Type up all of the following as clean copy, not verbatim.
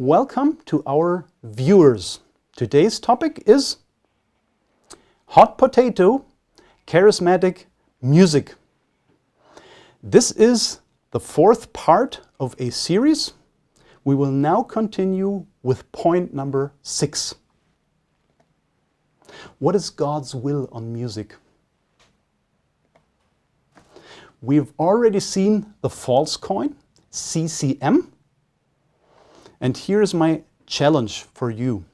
Welcome to our viewers. Today's topic is hot potato, charismatic music. This is the fourth part of a series. We will now continue with point number 6. What is God's will on music? We've already seen the false coin, CCM. And here is my challenge for you.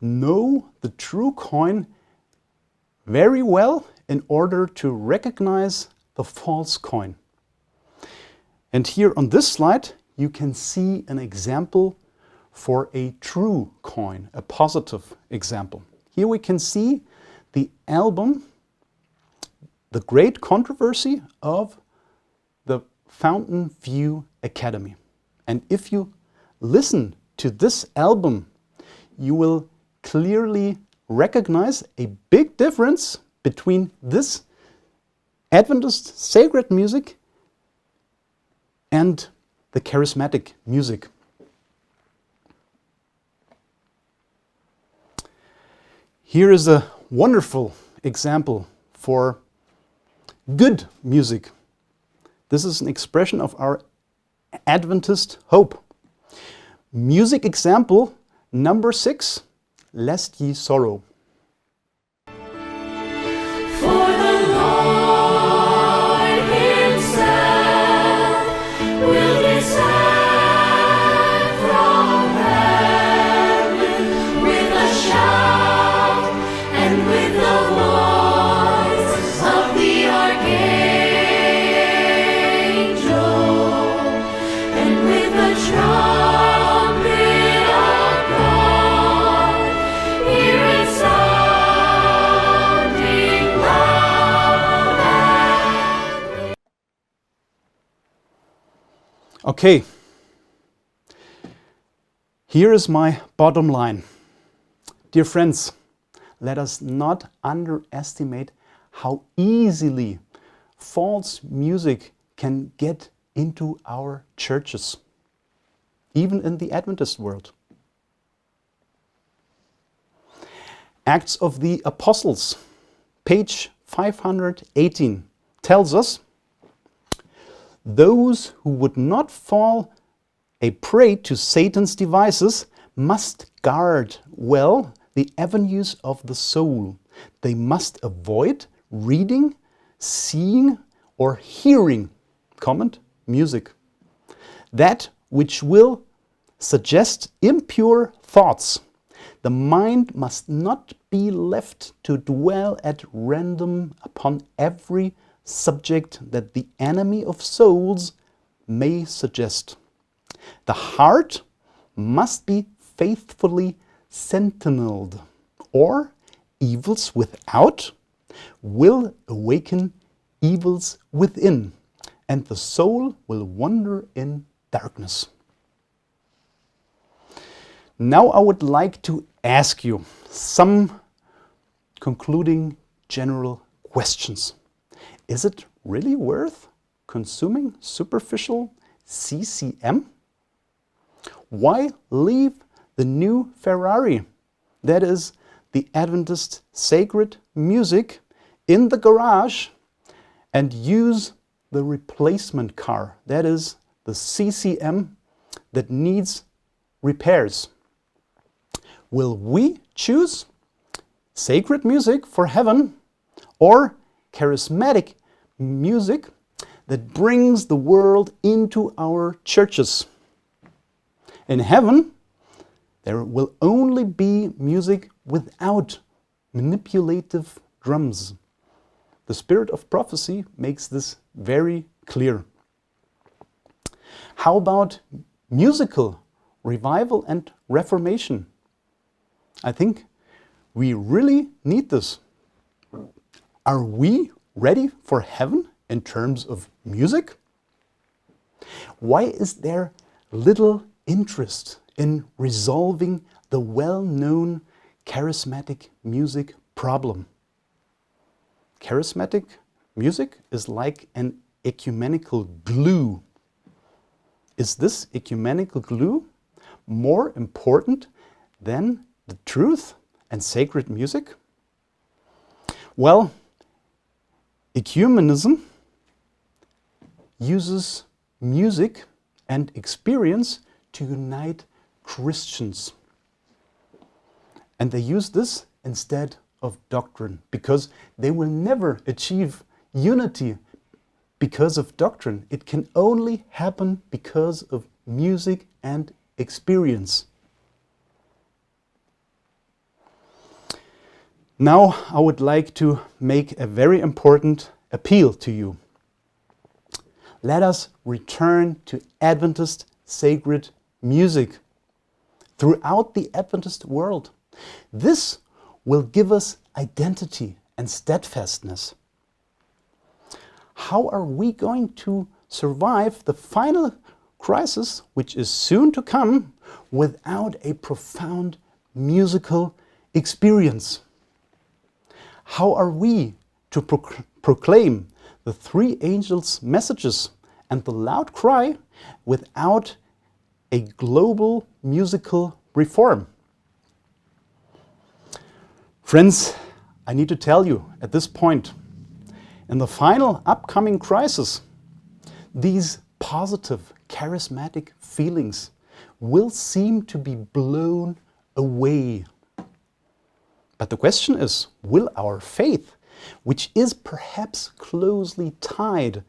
Know the true coin very well in order to recognize the false coin. And here on this slide, you can see an example for a true coin, a positive example. Here we can see the album, The Great Controversy of the Fountain View Academy. And if you listen to this album, you will clearly recognize a big difference between this Adventist sacred music and the charismatic music. Here is a wonderful example for good music. This is an expression of our Adventist hope. Music example number 6, Lest Ye Sorrow. For the Lord Himself will descend from heaven with a shout and with the voice of the archangel and with the trumpet. Okay, here is my bottom line. Dear friends, let us not underestimate how easily false music can get into our churches, even in the Adventist world. Acts of the Apostles, page 518, tells us, those who would not fall a prey to Satan's devices must guard well the avenues of the soul. They must avoid reading, seeing, or hearing, comment, music. That which will suggest impure thoughts. The mind must not be left to dwell at random upon every subject that the enemy of souls may suggest. The heart must be faithfully sentineled, or evils without will awaken evils within, and the soul will wander in darkness. Now I would like to ask you some concluding general questions. Is it really worth consuming superficial CCM? Why leave the new Ferrari, that is the Adventist sacred music, in the garage and use the replacement car, that is the CCM that needs repairs? Will we choose sacred music for heaven or charismatic music that brings the world into our churches? In heaven, there will only be music without manipulative drums. The spirit of prophecy makes this very clear. How about musical revival and reformation? I think we really need this. Are we ready for heaven in terms of music? Why is there little interest in resolving the well-known charismatic music problem? Charismatic music is like an ecumenical glue. Is this ecumenical glue more important than the truth and sacred music? Well, ecumenism uses music and experience to unite Christians. And they use this instead of doctrine, because they will never achieve unity because of doctrine. It can only happen because of music and experience. Now I would like to make a very important appeal to you. Let us return to Adventist sacred music throughout the Adventist world. This will give us identity and steadfastness. How are we going to survive the final crisis, which is soon to come, without a profound musical experience? How are we to proclaim the three angels' messages and the loud cry without a global musical reform? Friends, I need to tell you at this point, in the final upcoming crisis, these positive, charismatic feelings will seem to be blown away. But the question is, will our faith, which is perhaps closely tied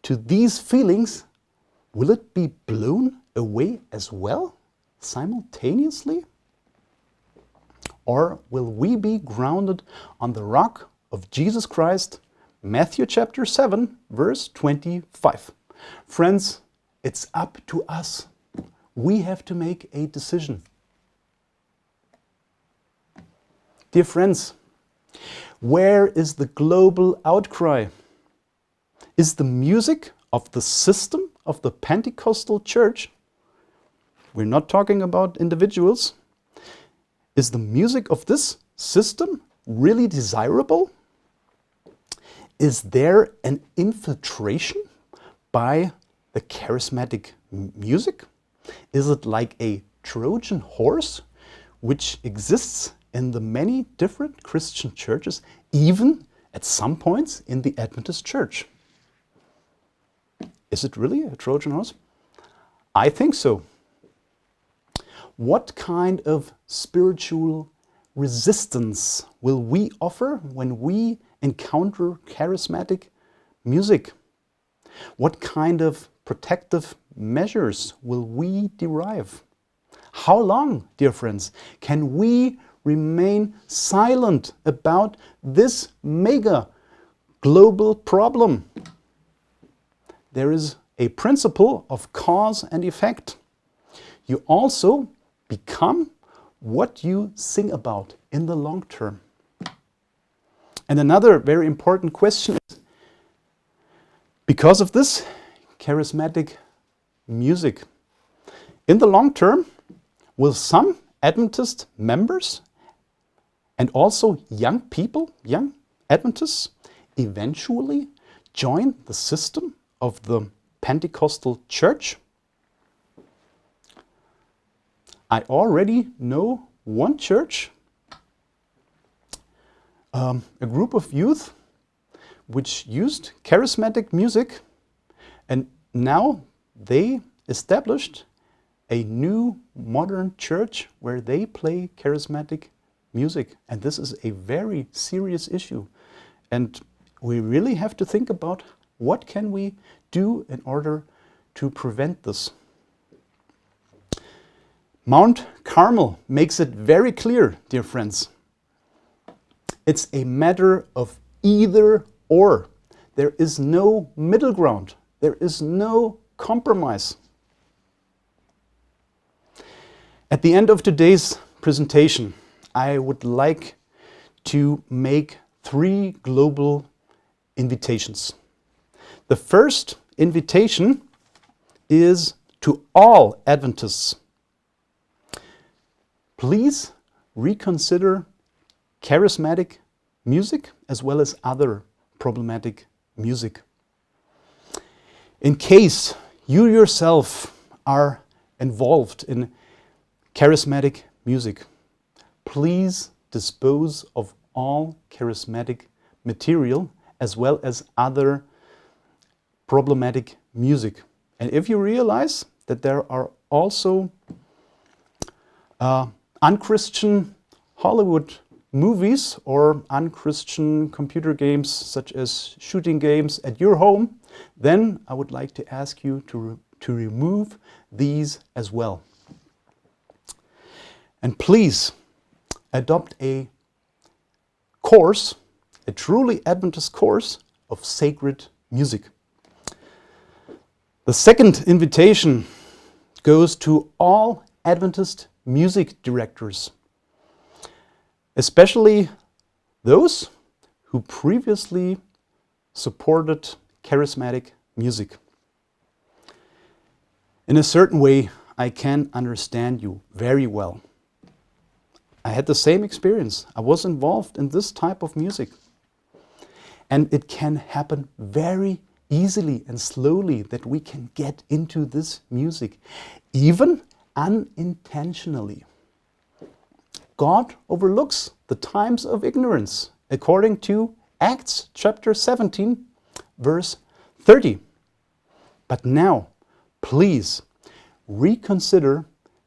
to these feelings, will it be blown away as well, simultaneously? Or will we be grounded on the rock of Jesus Christ, Matthew chapter 7, verse 25? Friends, it's up to us. We have to make a decision. Dear friends, where is the global outcry? Is the music of the system of the Pentecostal church, we're not talking about individuals, is the music of this system really desirable? Is there an infiltration by the charismatic music? Is it like a Trojan horse which exists in the many different Christian churches, even at some points in the Adventist church? Is it really a Trojan horse? I think so. What kind of spiritual resistance will we offer when we encounter charismatic music? What kind of protective measures will we derive? How long, dear friends, can we remain silent about this mega global problem? There is a principle of cause and effect. You also become what you sing about in the long term. And another very important question is, because of this charismatic music, in the long term, will some Adventist members and also young people, young Adventists, eventually join the system of the Pentecostal church? I already know one church, a group of youth which used charismatic music, and now they established a new modern church where they play charismatic music. And this is a very serious issue. And we really have to think about what can we do in order to prevent this. Mount Carmel makes it very clear, dear friends. It's a matter of either or. There is no middle ground. There is no compromise. At the end of today's presentation, I would like to make 3 global invitations. The first invitation is to all Adventists. Please reconsider charismatic music as well as other problematic music. In case you yourself are involved in charismatic music. Please dispose of all charismatic material as well as other problematic music. And if you realize that there are also unchristian Hollywood movies or unchristian computer games such as shooting games at your home, then I would like to ask you to remove these as well. And please adopt a course, a truly Adventist course of sacred music. The second invitation goes to all Adventist music directors, especially those who previously supported charismatic music. In a certain way, I can understand you very well. I had the same experience. I was involved in this type of music. And it can happen very easily and slowly that we can get into this music, even unintentionally. God overlooks the times of ignorance, according to Acts chapter 17, verse 30. But now, please reconsider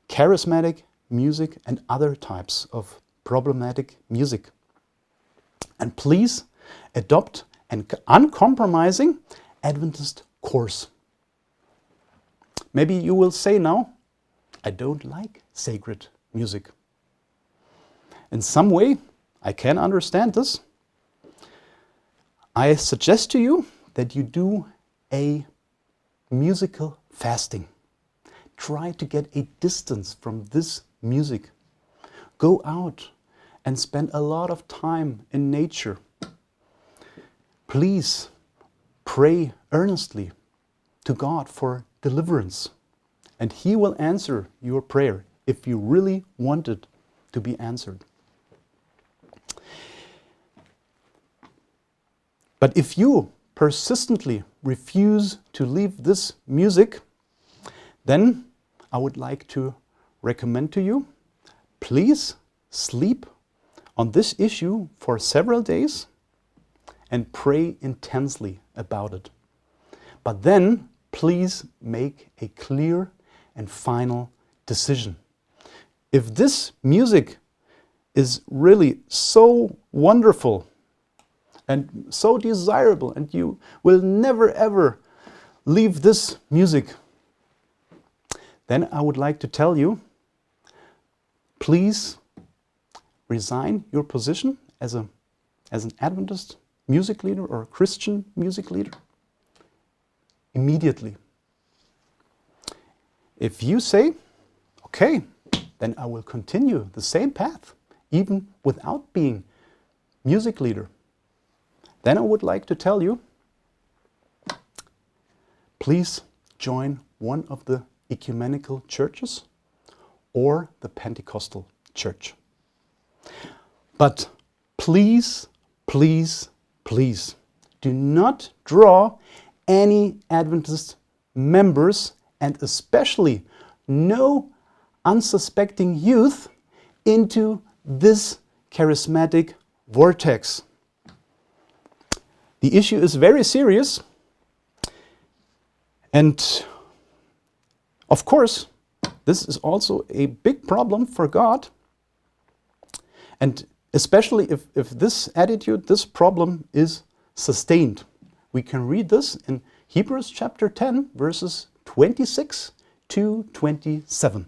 charismatic music and other types of problematic music. And please adopt an uncompromising Adventist course. Maybe you will say now, I don't like sacred music. In some way, I can understand this. I suggest to you that you do a musical fasting. Try to get a distance from this music. Go out and spend a lot of time in nature. Please pray earnestly to God for deliverance, and He will answer your prayer if you really want it to be answered. But if you persistently refuse to leave this music, then I would like to recommend to you, please sleep on this issue for several days and pray intensely about it. But then please make a clear and final decision. If this music is really so wonderful and so desirable, and you will never ever leave this music, then I would like to tell you, please resign your position as an Adventist music leader or a Christian music leader immediately. If you say, okay, then I will continue the same path, even without being music leader, then I would like to tell you, please join one of the ecumenical churches or the Pentecostal church. But please, please, please do not draw any Adventist members, and especially no unsuspecting youth, into this charismatic vortex. The issue is very serious, and of course, this is also a big problem for God. And especially if this attitude, this problem is sustained. We can read this in Hebrews chapter 10, verses 26 to 27.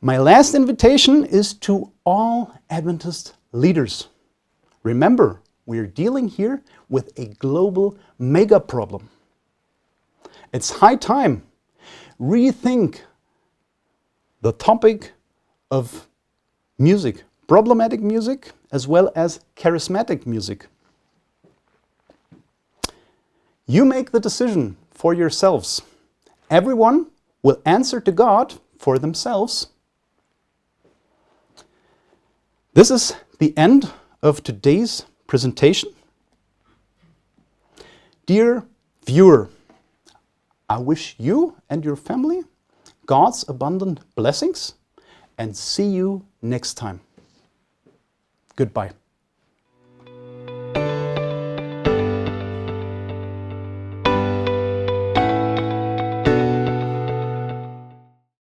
My last invitation is to all Adventist leaders. Remember, we are dealing here with a global mega problem. It's high time rethink the topic of music, problematic music as well as charismatic music. You make the decision for yourselves. Everyone will answer to God for themselves. This is the end of today's presentation. Dear viewer, I wish you and your family God's abundant blessings and see you next time. Goodbye.